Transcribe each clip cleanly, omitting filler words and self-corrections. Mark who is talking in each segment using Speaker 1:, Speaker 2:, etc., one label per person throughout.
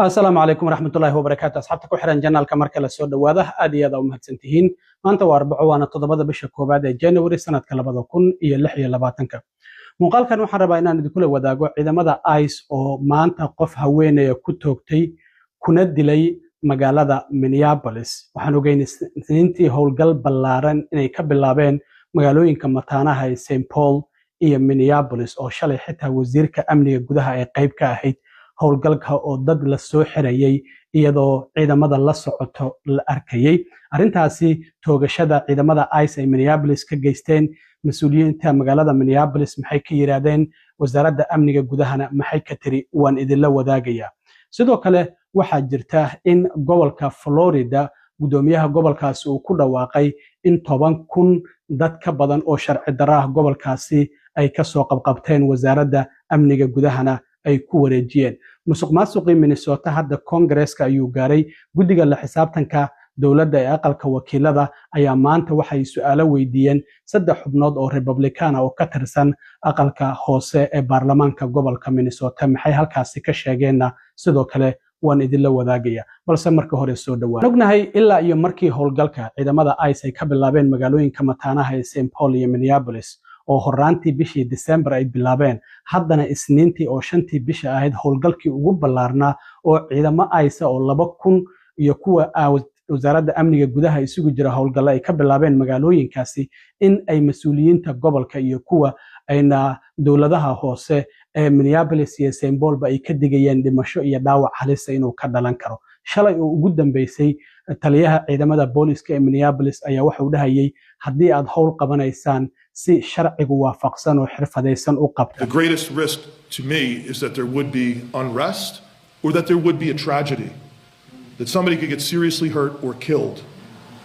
Speaker 1: السلام عليكم ورحمة الله وبركاته. أصحابتك وحران جنال كمركز السود واضح أدي هذا ومهتسنتهين ما أنت وأربعة وأنا تضبط بشكل بعد جانوري سنة كلا كن يلحي لباتنك مقال كانوا حربا إن ندخل وداقو إذا ماذا آيس أو ما أنت قف هوين كتوكتي كند لي مقالة مينيابوليس وحنو جين سنتي هول قلب بلارن إن يكبل لابين مقالوين كمتانا هاي سين بول إيه مينيابوليس أو شالي حتى وزير كأمنية جودها أي قيب كاهيد howlgalka oo dad la soo xirayay iyadoo ciidamada la socoto la arkayay arintaasi toogashada ciidamada ICE ay Minneapolis ka geysteen mas'uuliyiinta magaalada Minneapolis maxay ka yiraahdeen wasaaradda amniga gudahana maxay ka tiri waan idin la wadaagaya sidoo kale waxa jirta in gobolka Florida gudoomiyaha gobolkaasi uu ku dhawaaqay in 10,000 dad ka badan oo sharci darro gobolkaasi ay ka soo qabqabteen wasaaradda amniga gudahana ay ku wareejiyeen musuqmaasuqii Minnesota hadda Congress-ka ayuu gaaray guddiga la xisaabtanka dawladda ee aqalka wakiilada ayaa maanta waxay su'aalo weydiiyeen 3 xubnood oo Republican oo ka tirsan aqalka hoose ee baarlamaanka gobolka Minnesota maxay halkaasi ka sheegeenna sidoo kale waan idin la wadaagaya balse marka hore soo dhawaan ognahay ilaa iyo markii howlgalka ciidamada ICE ay ka bilaabeen magaalooyinka mataanaha ee St. Paul iyo Minneapolis oo horaantii bishii December ay bilaabeen haddana isniintii oo 5tii bisha ahayd howlgalkii ugu ballaarnaa oo ciidamo ICE oo 2,000 iyo kuwa wasaaradda amniga gudaha isugu jira howlgal ay ka bilaabeen magaalooyinkaasi in ay mas'uuliyiinta gobolka iyo kuwa ayna dawladaha hoose ee Minneapolis iyo St. Paul ba ay ka digayeen dhimasho iyo dhaawac halis ah inuu ka dhalan karo shalay oo ugu dambeysay taliyaha ciidamada booliska ee Minneapolis ayaa waxa uu dhahayay haddii aad howl qabanaysaan si sharcigu waafaqsan oo xirfadaysan u qabto.
Speaker 2: The greatest risk to me is that there would be unrest or that there would be a tragedy, that somebody could get seriously hurt or killed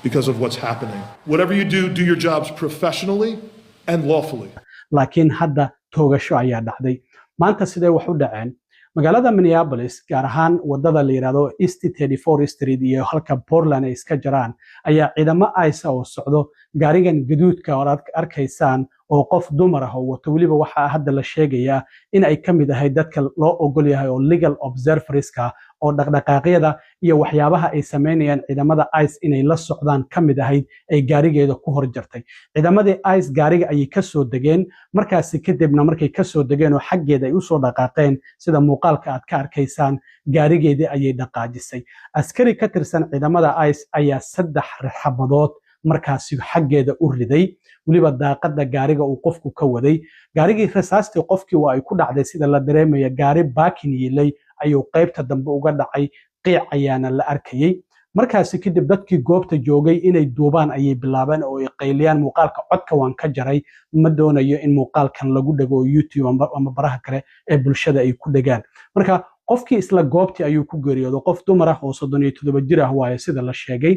Speaker 2: because of what's happening. Whatever you do, do your jobs professionally and lawfully.
Speaker 1: Laakiin hadda toogasho ayaa dhacday. Maanta sidee wax u dhaceen? magaalada Minneapolis gaar ahaan wadada la yiraahdo East 34 Street iyo halka Portland ay iska jiraan ayaa ciidamo ICE oo socdo gaarigan gaduudka oo aad arkaysaan oo qof dumar ah oo wato waliba waxa hadda la sheegayaa in ay kamid ahay dadka loo ogol yahay oo legal observerska oo dhaqdhaqaaqyada iyo waxyaabaha ay sameynayaan ciidamada ICE inay la socdaan kamid ahay ay gaarigeeda ku hor jartay ciidamadii ICE gaariga ay ka soo dageen markaas kadibna markay ka soo dageen oo xaggeeda ay u soo dhaqaaqeen sida muuqaalka aad ka arkaysaan gaarigeedii ayay dhaqaajisay askari ka tirsan ciidamada ICE ayaa 3 xabadood markaasi xaggeeda u riday waliba daaqada gaariga uu qofku ka waday gaarigii rasaastii qofkii waa ay ku dhacday sida la dareemayo gaari baakin yeelay ayuu qaybta dambe uga dhacay qiic ayaana la arkayay markaasi kadib dadkii goobta joogay inay duubaan ayay bilaabeen oo ay qayliyaan muuqaalka codka waan ka jaray ma doonayo in muuqaalkan lagu dhago YouTube ama baraha kale ee bulshada ay ku dhagaan marka qofkii isla goobtii ayuu ku geeriyooday qof dumar ah oo 37 jir ah waaye sida la sheegay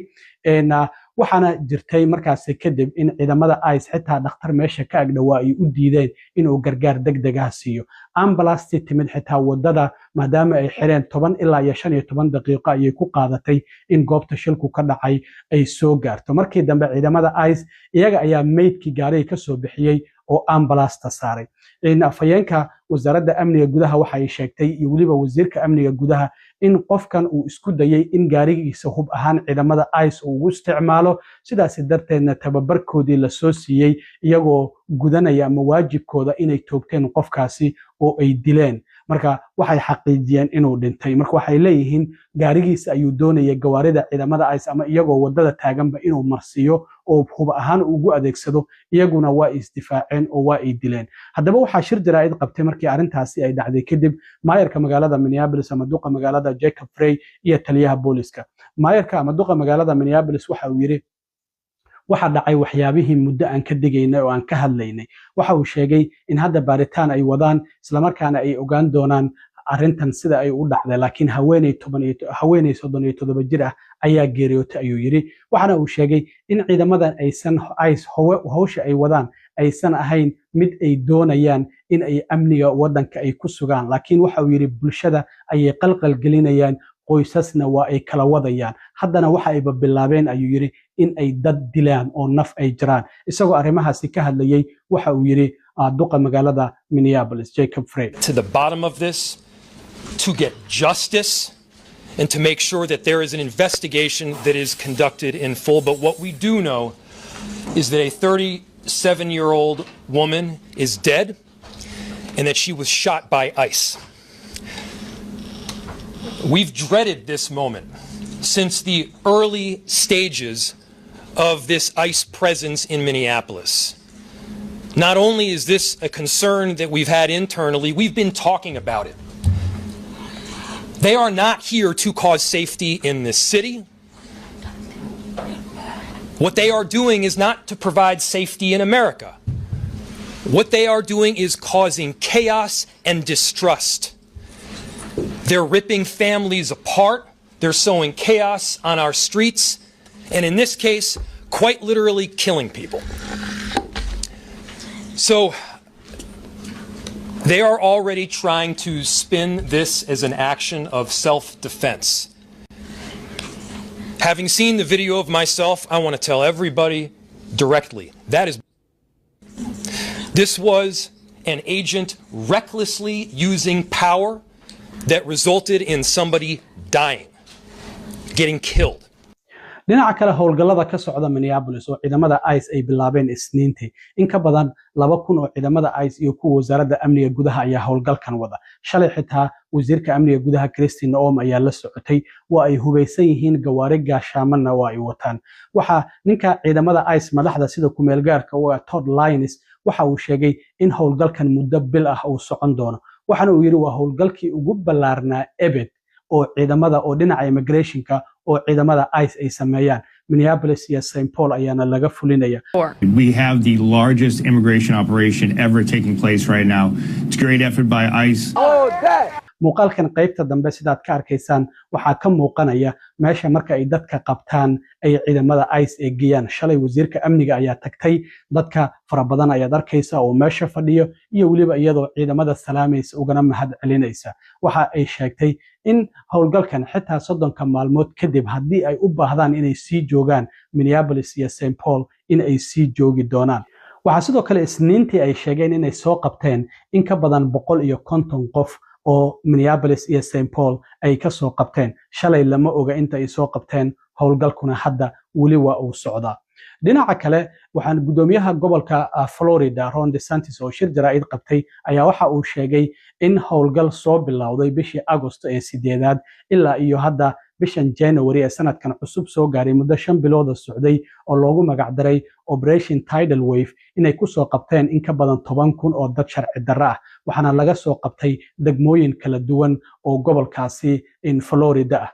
Speaker 1: waxaana jirtay markaas kadib in ciidamada ICE xitaa dhakhtar meesha ka agdhawaa ay u diideen inuu gargaar degdeg ah siiyo ambulance timid xitaa wadada maadaama ay xireen 10 ilaa 15 daqiiqo ayay ku qaadatay in goobta shilku ka dhacay ay soo gaarto markii dambe ciidamada ICE iyaga ayaa meydkii gaariga ka soo bixiyay oo ambulance ta saaray in afayeenka wasaaradda amniga gudaha waxa ay sheegtay iyo waliba wasiirka amniga gudaha in qofkan uu isku dayay in gaarigiisa hub ahaan ciidamada ICE uu isticmaalo sidaas darteedna tababarkoodii la soo siiyay iyagoo gudanaya ama waajibkooda inay toogteen qofkaasi oo ay dileen marka waxay xaqiijiyeen inuu dhintay marka waxay leeyihiin gaarigiisa ayuu doonayay gawaarida ciidamada ICE ama iyagoo wadada taaganba inuu marsiyo oo hub ahaan ugu adeegsado iyaguna waa isdifaaceen oo waa ay dileen haddaba waxa shir jaraa'id qabtay markii arintaasi ay dhacday kadib maayarka magaalada Minneapolis ama duqa magaalada Jacob Frey iyo taliyaha booliska maayarka ama duqa magaalada Minneapolis waxa uu yiri waxa dhacay waxyaabihii muddo aan ka digaynay oo aan ka hadlaynay waxa uu sheegay in hadda baaritaan ay wadaan isla markaana ay ogaan doonaan arintan sida ay u dhacday laakiin haweeney 37 jir ah ayaa geeriyootay ayuu yiri waxana uu sheegay in ciidamadan aysan ICE hawsha ay wadaan aysan ahayn mid ay doonayaan in ay amniga wadanka ay ku sugaan laakiin waxa uu yiri bulshada ay qalqal gelinayaan qoysasna waa ay kala wadayaan haddana waxa ay bilaabeen ayuu yiri in ay dad dilaan oo naf ay jiraan isagoo arimahaasi ka hadlayay waxa uu yiri duqa magaalada Minneapolis Jacob Frey
Speaker 3: to the bottom of this to get justice and to make sure that there is an investigation that is conducted in full. But what we do know is that a 37-year-old woman is dead and that she was shot by ICE. We've dreaded this moment since the early stages of this ICE presence in Minneapolis. Not only is this a concern that we've had internally, we've been talking about it. They are not here to cause safety in this city. What they are doing is not to provide safety in America. What they are doing is causing chaos and distrust. They're ripping families apart. They're sowing chaos on our streets. And in this case, quite literally killing people. So they are already trying to spin this as an action of self-defense. Having seen the video of myself, I want to tell everybody directly, this was an agent recklessly using power that resulted in somebody dying, getting killed.
Speaker 1: dhinaca kale howlgallada ka socda Minneapolis oo ciidamada ICE ay bilaabeen Isniintii in ka badan 2,000 oo ciidamada ICE iyo kuwa wasaaradda amniga gudaha ayaa howlgalkan wada shalay xitaa wasiirka amniga gudaha Christine Noem ayaa la socotay waa ay hubeysan yihiin gawaari gaashaamana waa ay wataan waxa ninka ciidamada ICE madaxda sida ku meel gaarka oo Todd Lyons waxa uu sheegay in howlgalkan muddo bil ah uu socon doono waxana uu yiri waa howlgalkii ugu ballaarnaa ebed oo ciidamada oo dhinaca immigrationka oo ciidamada ICE ay sameeyaan Minneapolis iyo St. Paul ayaana laga fulinaya.
Speaker 4: We have the largest immigration operation ever taking place right now. It's a great effort by ICE.
Speaker 1: muuqaalkan qaybta dambe sidaad ka arkaysaan waxaa ka muuqanaya meesha marka ay dadka qabtaan ay ciidamada ICE ee geeyaan shalay wasiirka amniga ayaa tagtay dadka fara badan ayaad arkaysa oo meesha fadhiyo iyo waliba iyadoo ciidamada salaamaysa ugana mahad celinaysa waxa ay sheegtay in howlgalkan xitaa 30 maalmood kadib haddii ay u baahdaan inay sii joogaan Minneapolis iyo St. Paul in ay sii joogi doonaan waxa sidoo kale Isniintii ay sheegeen inay soo qabteen in ka badan 150 qof oo Minneapolis iyo St. Paul ay ka soo qabteen shalay lama oga inta ay soo qabteen howlgalkuna hadda wali waa uu socdaa dhinaca kale waxaan gudoomiyaha gobolka Florida Ron DeSantis oo shir jaraa'id qabtay ayaa waxa uu sheegay in howlgal soo bilowday bishii Agosto ee 8aad ilaa iyo hadda bishan January ee sanadkan cusub soo gaaray muddo 5 bilood socday oo loogu magac daray Operation Tidal Wave inay ku soo qabteen in ka badan 10,000 oo dad sharci darro ah waxaana laga soo qabtay degmooyin kala duwan oo gobolkaasi in Florida ah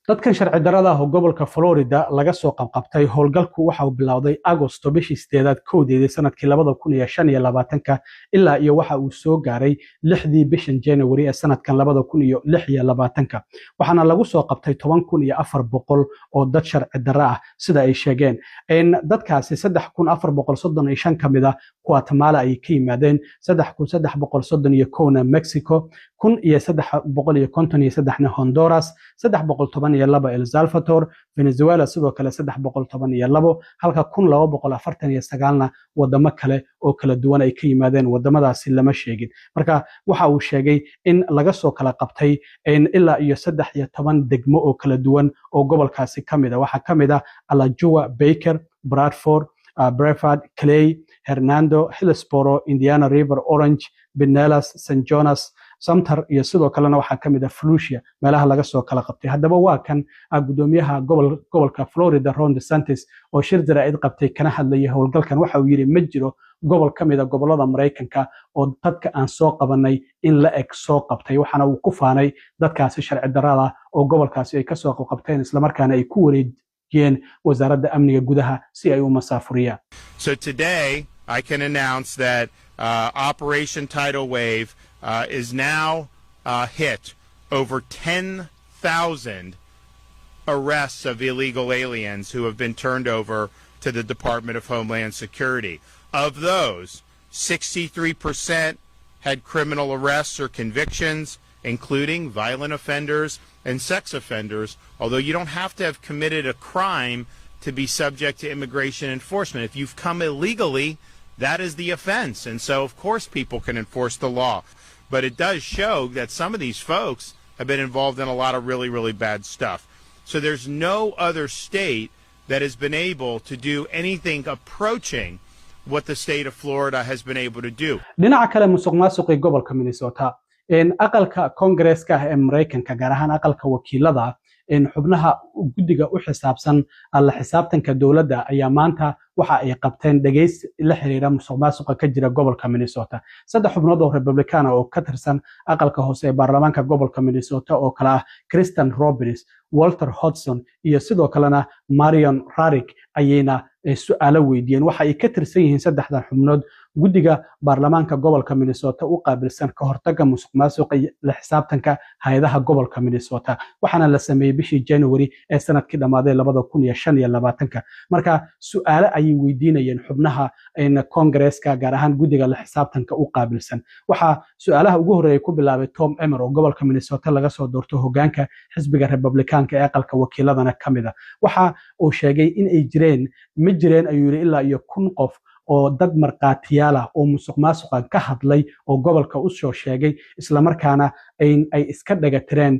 Speaker 1: dadkan sharci darrada ah oo gobolka Florida laga soo qabqabtay howlgalku waxa uu bilowday Agosto bishii 8aad kowdeedii sanadkii 2025 ilaa iyo waxa uu soo gaaray 6dii bishan January ee sanadkan 2026 waxaana lagu soo qabtay 10,400 oo dad sharci darro ah sida ay sheegeen in dadkaasi 3,435 kamid ah Guatemala ay ka yimaadeen 3,331 Mexico 1,353 Honduras 312 El Salvador Venezuela sidoo kale 312 halka 1,249 wadamo kale oo kala duwan ay ka yimaadeen wadamadaasi lama sheegin marka waxa uu sheegay in laga soo kala qabtay in ilaa iyo 13 degmo oo kala duwan oo gobolkaasi kamid ah waxa kamid ah Alachua Baker Bradford Brevard Clay Hernando Hillsborough Indiana River Orange Pinellas St. John's Sumter iyo sidoo kalena waxa kamid ah Flushia meelaha laga soo kala qabtay hadaba waa kan gudoomiyaha gobolka Florida Ron DeSantis oo shir jaraa'id qabtay kana hadlayay howlgalkan waxa uu yiri ma jiro gobol kamid ah gobolada Mareykanka oo dadka aan soo qabanay in la eg soo qabtay waxana uu ku faanay dadkaasi sharci darrada oo gobolkaasi ay ka soo qabteen isla markaana ay ku wareejiyeen wasaaradda amniga gudaha si ay u masaafuriyaan.
Speaker 5: So today I can announce that Operation Tidal Wave is now hit over 10,000 arrests of illegal aliens who have been turned over to the Department of Homeland Security. Of those, 63% had criminal arrests or convictions, including violent offenders and sex offenders, although you don't have to have committed a crime to be subject to immigration enforcement. If you've come illegally, that is the offense. And so, of course, people can enforce the law. But it does show that some of these folks have been involved in a lot of really, really bad stuff. So there's no other state that has been able to do anything approaching what the state of Florida has been able to do.
Speaker 1: dhinaca kale musuqmaasuqii gobolka Minnesota aqalka Congress-ka ee Mareykanka gaar ahaan aqalka wakiilada xubnaha guddiga u xisaabsan alla xisaabtanka dawladda ayaa maanta waxa ay qabteen dhageys la xiriira musuqmaasuqa ka jira gobolka Minnesota saddex xubnood oo Republican oo ka tirsan aqalka hoose ee baarlamaanka gobolka Minnesota oo kala ah Kristen Robbins Walter Hodgson iyo sidoo kalena Marion Rarick ayayna su'aalo weydiiyeen waxa ay ka tirsan yihiin saddexdan xubnood guddiga baarlamaanka gobolka Minnesota u qaabilsan ka hortagga musuqmaasuqa la xisaabtanka hay'adaha gobolka Minnesota waxaana la sameeyay bishii January ee sanadkii dhamaaday 2025 marka su'aalo ay weydiinayeen xubnaha Congress-ka gaar ahaan guddiga la xisaabtanka u qaabilsan waxa su'aalaha ugu horeeyay ku bilaabay Tom Emmer oo gobolka Minnesota laga soo doorto hoggaanka xisbiga Republican-ka ee aqalka wakiiladana kamida waxa uu sheegay in ay jireen ayuu yiri ilaa iyo 1,000 qof oo dad marqaatiyaal ah oo musuqmaasuqa ka hadlay oo gobolka u soo sheegay isla markaana ay iska dhagatireen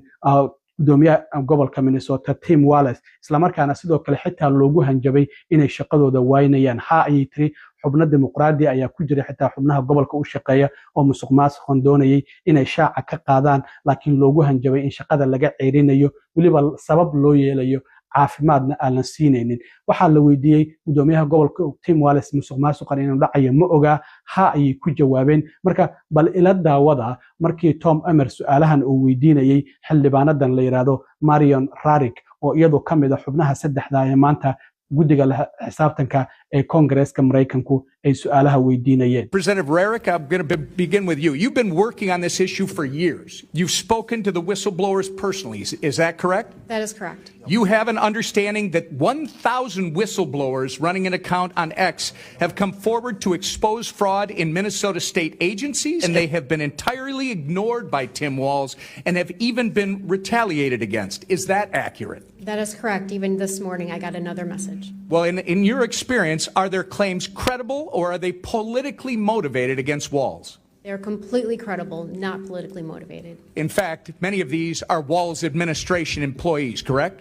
Speaker 1: gudoomiyaha gobolka Minnesota Tim Walz isla markaana sidoo kale xitaa loogu hanjabay inay shaqadooda waynayaan ay tiri xubno dimuqraadi ayaa ku jira xitaa xubnaha gobolka u shaqeeya oo musuqmaasuqan doonayay inay shaaca ka qaadaan laakiin loogu hanjabay in shaqada laga ceerinayo waliba sabab loo yeelayo caafimaadna aan la siinaynin waxa la weydiiyay gudoomiyaha gobolka Tim Walz musuqmaasuqan inuu dhacayo ma oga ay ku jawaabeen marka bal ila daawada markii Tom Emmer su'aalahan uu weydiinayay xildhibaanadan la yiraahdo Marion Rarick oo iyadoo kamid ah xubnaha saddexda ee maanta guddiga la xisaabtanka ee Congress-ka Mareykanku ay su'aalaha weydiinayeen.
Speaker 6: Representative Rarick, I'm going to begin with you. You've been working on this issue for years. You've spoken to the whistleblowers personally. Is that correct?
Speaker 7: That is correct.
Speaker 6: You have an understanding that 1,000 whistleblowers running an account on X have come forward to expose fraud in Minnesota state agencies, and they have been entirely ignored by Tim Walz and have even been retaliated against. Is that accurate?
Speaker 7: That is correct. Even this morning, I got another message.
Speaker 6: Well, in your experience, are their claims credible or are they politically motivated against Walz?
Speaker 7: They're completely credible, not politically motivated.
Speaker 6: In fact, many of these are Walz administration employees, correct?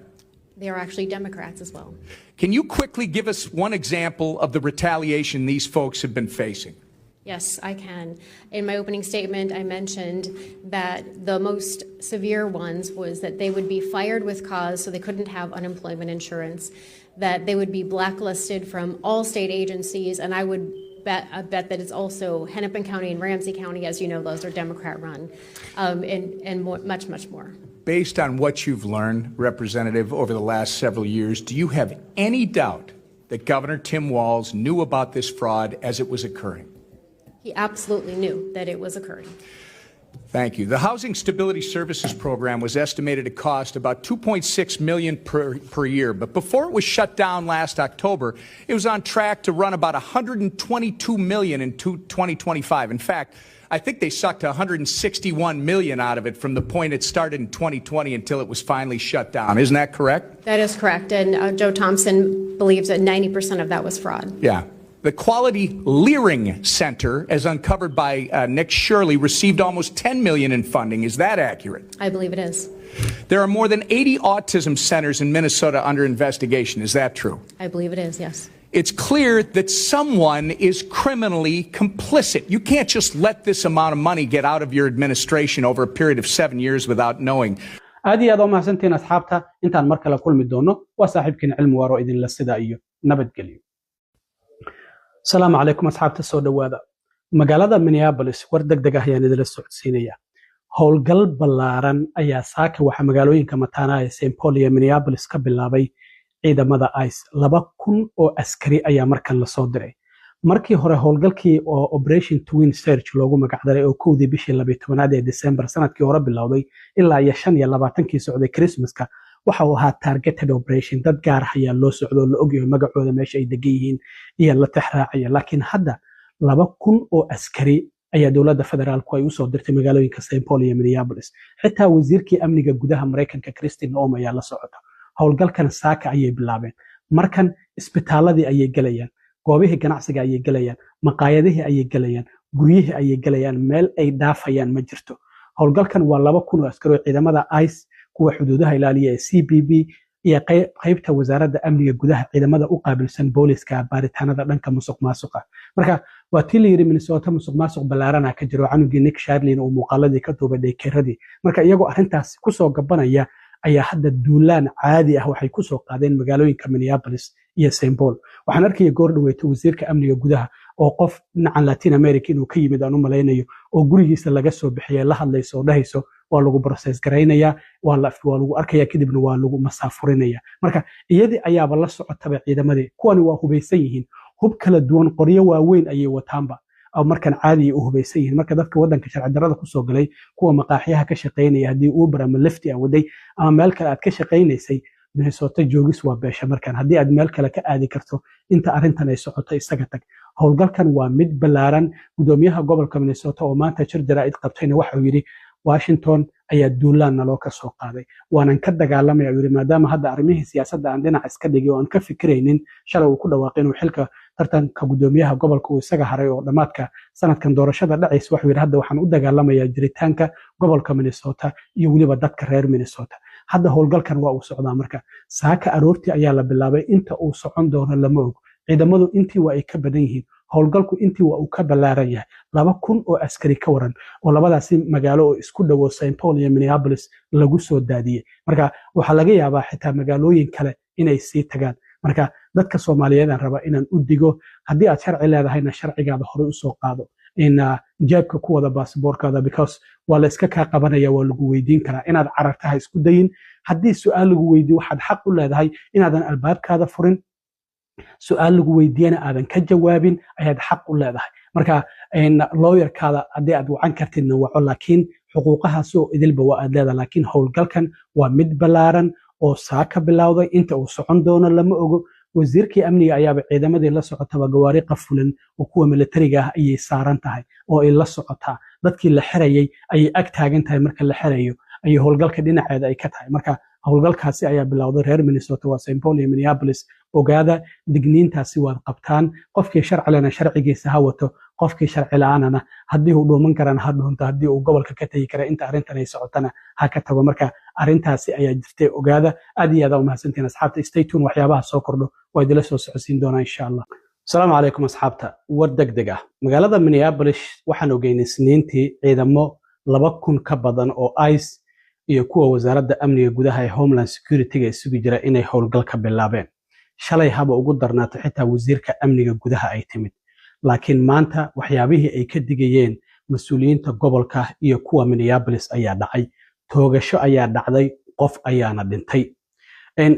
Speaker 7: They are actually Democrats as well.
Speaker 6: Can you quickly give us one example of the retaliation these folks have been facing?
Speaker 7: Yes, I can. In my opening statement, I mentioned that the most severe ones was that they would be fired with cause, so they couldn't have unemployment insurance, that they would be blacklisted from all state agencies, and I would bet that it's also Hennepin County and Ramsey County, as you know, those are Democrat-run, and much, much more.
Speaker 6: Based on what you've learned, Representative, over the last several years, do you have any doubt that Governor Tim Walz knew about this fraud as it was occurring?
Speaker 7: He absolutely knew that it was occurring.
Speaker 6: Thank you. The Housing Stability Services Program was estimated to cost about $2.6 million per year, but before it was shut down last October, it was on track to run about $122 million in 2025. In fact, I think they sucked $161 million out of it from the point it started in 2020 until it was finally shut down. Isn't that correct?
Speaker 7: That is correct, and Joe Thompson believes that 90% of that was fraud.
Speaker 6: Yeah. The Quality Leering Center, as uncovered by Nick Shirley, received almost $10 million in funding. Is that accurate?
Speaker 7: I believe it is.
Speaker 6: There are more than 80 autism centers in Minnesota under investigation. Is that true?
Speaker 7: I believe it is, yes.
Speaker 6: It's clear that someone is criminally complicit. You can't just let this amount of money get out of your administration over a period of 7 years without knowing.
Speaker 1: aad iyo aad u mahadsantiin asxaabta intaan mar kale kulmi doono waa saaxiibkiin cilmi waaro idinla sida iyo nabadgelyo السلام عليكم أصحاب السوداء magaalada Minneapolis war degdeg ah ayaan idin socodsiinaya howlgal ballaaran ayaa saaka waxa magaalooyinka mataanaha St. Paul iyo Minneapolis ka bilaabay ciidamada ICE 2,000 oo askari ayaa markan la soo diray markii hore howlgalkii oo Operation Twin Search loogu magacdaray oo koodii bishii 12aad ee December sanadkii hore bilowday ilaa 25kii socday Christmaska waxa uu ahaa targeted operation dad gaar ah ayaa loo socdo la ogyahay magacooda meesha ay degan yihiin iyo la tixraacaya laakiin hadda 2,000 oo askari ayaa dawladda federaalku ay u soo dirtay magaalooyinka St. Paul iyo Minneapolis xitaa wasiirkii amniga gudaha Mareykanka Christine Noem ayaa la socota howlgalkan saaka ayay bilaabeen markan isbitaaladii ayay galayaan goobihii ganacsiga ayay galayaan maqaayadihii ayay galayaan guryihii ayay galayaan meel ay dhaafayaan ma jirto howlgalkan waa 2,000 oo askari oo ciidamada ICE kuwa xuduudaha ilaaliya ee CBP iyo qaybta wasaaradda amniga gudaha ciidamada u qaabilsan booliska baaritaanada dhanka musuqmaasuqa marka waa tii la yiri Minnesota musuqmaasuq ballaaran ka jiro canugii Nick Sharlin oo muuqaaladii ka duubay dheekeradii marka iyagoo arrintaas ku soo gabanaya ayaa hadda duulaan caadi ah waxay ku soo qaadeen magaalooyinka Minneapolis iyo St. Paul waxaan arkay goor dhaweeyay wasiirka amniga gudaha oo qof dhinaca Latin America inuu ka yimid aan u malaynayo oo gurigiisa laga soo bixiyay la hadlayso oo dhahayso waa lagu process gareynaya waa lagu arkaya kadibna waa lagu masaafurinaya marka iyadii ayaaba la socotaba ciidamadii kuwani waa hubaysan yihiin hub kala duwan qoryo waaweyn ayay wataanba oo markan caadi u hubaysan yihiin marka dadka wadanka sharci darrada ku soo galay kuwa maqaaxiyaha ka shaqeynaya hadii Uber ama Lyft aan waday ama meel kale aad ka shaqeynaysay Minnesota joogis waa beesha markan hadii aad meel kale ka aadi karto inta arintan ay socoto isaga tag howlgalkan waa mid ballaaran gudoomiyaha gobolka Minnesota oo maanta jir jaraa'id qabtayna waxa uu yiri Washington ayaa duulaan naloo ka soo qaaday waanan ka dagaalamaya yiri maadaama hadda arrimihii siyaasadda aan dhinac iska dhigay oo aan ka fikiraynin shalay uu ku dhawaaqay inuu xilka tartanka gudoomiyaha gobolka uu isaga haray oo dhamaadka sanadkan doorashada dhacaysa waxa uu yiri hadda waxaan u dagaalamayaa jiritaanka gobolka Minnesota iyo waliba dadka reer Minnesota hadda howlgalkan waa uu socdaa marka saaka aroortii ayaa la bilaabay inta uu socon doono lama og ciidamadu intii waa ay ka badan yihiin howlgalku intii waa uu ka ballaaran yahay 2,000 oo askari ka waran oo labadaasi magaalo oo isku dhaw St. Paul iyo Minneapolis lagu soo daadiyay marka waxa laga yaabaa xitaa magaalooyin kale inay sii tagaan marka dadka Soomaaliyeed aan raba inaan u digo hadii aad sharci leedahayna sharcigaada hore u soo qaado in jeebka ku wada baasaboorkaada because waa la iska ka qabanaya waa lagu weydiin karaa inaad carartaha isku dayin hadii su'aal lagu weydiiyo waxaad xaq u leedahay inaadan albaabkaada furin su'aal lagu weydiiyana aadan ka jawaabin ayaad xaq u leedahay marka lawyerkaada hadii aad wacan kartidna waco laakiin xuquuqahaas oo idilba waa aad leedahay laakiin howlgalkan waa mid ballaaran oo saaka bilowday inta uu socon doono lama ogo wasiirkii amniga ayaaba ciidamadii la socotaba gawaari qafulan oo kuwa militariga ah ayay saaran tahay oo ay la socotaa dadkii la xirayay ayay ag taagan tahay marka la xirayo ay howlgalka dhinaceeda ay ka tahay marka howlgalkaasi ayaa bilowday reer Minnesota waa St. Paul iyo Minneapolis ogaada digniintaasi waad qabtaan qofkii sharci lana sharcigiisa ha wato qofkii sharci la'aanana hadii uu dhooman karana ha dhoonto hadii uu gobolka ka tagi kara inta arintan ay socotana ha ka tago marka arintaasi ayaa jirtay ogaada aad iyo aad u mahadsantiin asxaabta stay tuned waxyaabaha soo kordho waa idila soo socodsiin doonaa insha Allah السلام عليكم أصحابتا وردقدقة مقالة مينيابوليس waxaan ogeynay Isniintii ciidamo 2,000 ka badan oo ICE iyo kuwa wasaaradda amniga gudaha ee Homeland Security-ga isugu jira inay howlgal ka bilaabeen shalay haba ugu darnaato xitaa wasiirka amniga gudaha ay timid laakiin maanta waxyaabihii ay ka digayeen mas'uuliyiinta gobolka iyo kuwa Minneapolis ayaa dhacay toogasho ayaa dhacday qof ayaana dhintay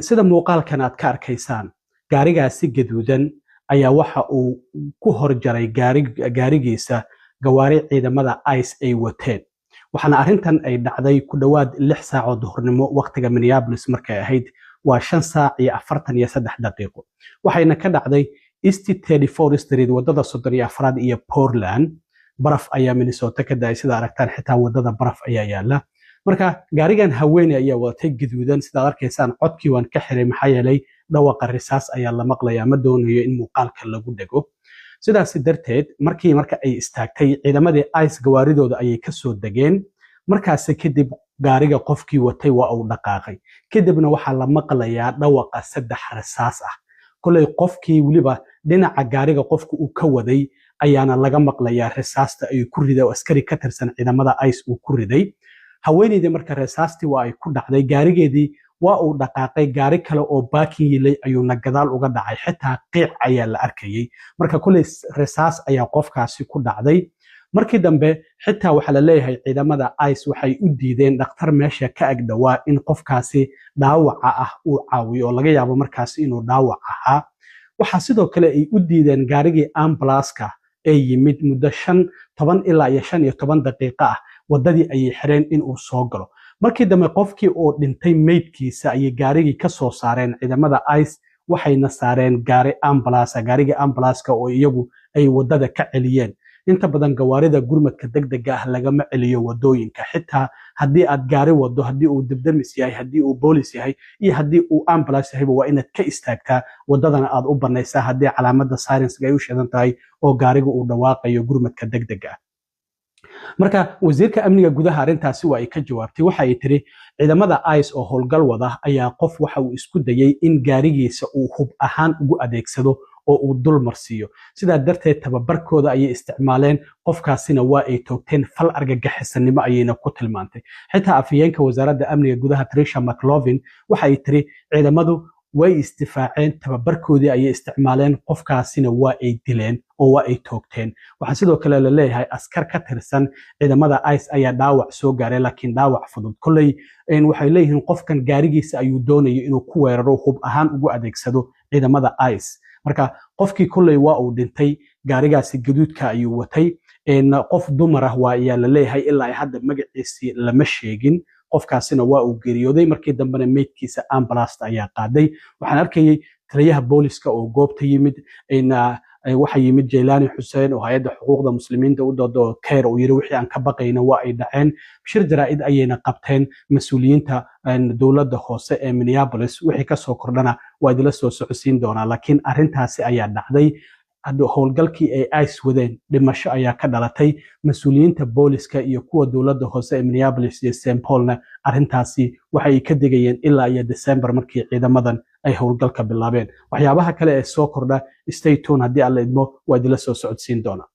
Speaker 1: sida muuqaalkan aad ka arkaysaan gaarigaasi gaduudan ayaa waxa uu ku horjaray gaarigiisa gawaari ciidamada ICE ay wateen waxaana arintan ay dhacday ku dhawaad 6 saacadood duhurnimo waqtiga Minneapolis markay ahayd waa 5 saac iyo 43 daqiiqo waxayna ka dhacday East 34th Street wadada 34 iyo Portland baraf ayaa Minnesota ka daay sida aragtaan xitaa wadada baraf ayaa yaala marka gaarigan haweeney ayaa wadatay gaduudan sida arkaysaan codkii waan ka xiray maxaa yeelay dhawaqa risaas ayaa la maqlayaa ma doonayo in muuqaalka lagu dhago sidaas darteed markii ay istaagtay ciidamadii ICE gawaaridooda ayay ka soo dageen markaas kadib gaariga qofkii watay waa uu dhaqaaqay kadibna waxa la maqlayaa dhawaqa 3 risaas ah kulay qofkii waliba dhinaca gaariga qofku uu ka waday ayaana laga maqlayaa risaasta ay ku riday askari ka tirsan ciidamada ICE uu ku riday haweeneyda marka risaastii waa ay ku dhacday gaarigeedii waa uu dhaqaaqay gaari kale oo baakin yilay ayuuna gadaal uga dhacay xitaa qiic ayaa la arkayay marka kulay risaas ayaa qofkaasi ku dhacday markii dambe xitaa waxa la leeyahay ciidamada ICE waxay u diideen dhakhtar meesha ka ag dhawaa in qofkaasi dhaawaca ah uu caawiyo oo laga yaabo markaasi inuu dhaawac ahaa waxa sidoo kale ay u diideen gaarigii ambulance-ka ee yimid muddo 10 ilaa 15 daqiiqo ah wadadii ayay xireen in uu soo galo markii dambe qofkii oo dhintay meydkiisa ayay gaarigii ka soo saareen ciidamada ICE waxayna saareen gaari ambulance gaarigii ambulance-ka oo iyagu ay wadada ka celiyeen inta badan gawaarida gurmadka degdega ah lagama celiyo wadooyinka xitaa hadii aad gaari wado hadii uu dibdamis yahay hadii uu boolis yahay iyo hadii uu ambulance yahay waa inaad ka istaagtaa wadadana aad u banaysaa hadii calaamada sirens ay u shidan tahay oo gaariga uu dhawaaqayo gurmadka degdega ah marka wasiirka amniga gudaha arintaasi waa ay ka jawaabtay waxa ay tiri ciidamada ICE oo howlgal wada ayaa qof waxa uu isku dayay in gaarigiisa uu hub ahaan ugu adeegsado oo uu dul marsiiyo sidaa darteed tababarkooda ayay isticmaaleen qofkaasina waa ay toogteen fal argagixisanimo ayayna ku tilmaantay xitaa afhayeenka wasaaradda amniga gudaha Tricia McLovin waxa ay tiri ciidamadu way istifaaceen tababarkoodii ayay isticmaaleen qofkaasina waa ay dileen oo waa ay toogteen waxa sidoo kale la leeyahay askar ka tirsan ciidamada ICE ayaa dhaawac soo gaaray laakiin dhaawac fudud kulay waxay leeyihiin qofkan gaarigiisa ayuu doonayay inuu ku weeraro hub ahaan ugu adeegsado ciidamada ICE marka qofkii kulay waa uu dhintay gaarigaasi gaduudka ayuu watay qof dumar ah waa ayaa la leeyahay ilaa ay hadda magaciisii lama sheegin qofkaasina waa uu geeriyooday markii dambena meydkiisa ambulance ayaa qaaday waxaan arkayay taliyaha booliska oo goobta yimid waxa yimid Jeylani Xuseen oo hay'adda xuquuqda muslimiinta u doodo Care oo yiri wixii aan ka baqayna waa ay dhaceen shir jaraa'id ayayna qabteen mas'uuliyiinta dowladda hoose ee Minneapolis wixii ka soo kordhana waa idila soo socodsiin doonaa laakiin arintaasi ayaa dhacday howlgalkii ay ICE wadeen dhimasho ayaa ka dhalatay mas'uuliyiinta booliska iyo kuwa dowladda hoose ee Minneapolis iyo St. Paulna arintaasi waxay ka digayeen ilaa iyo December markii ciidamadan ay howlgalka bilaabeen waxyaabaha kale ee soo kordha stay tuned haddii alla idmo waa idila soo socodsiin doonaa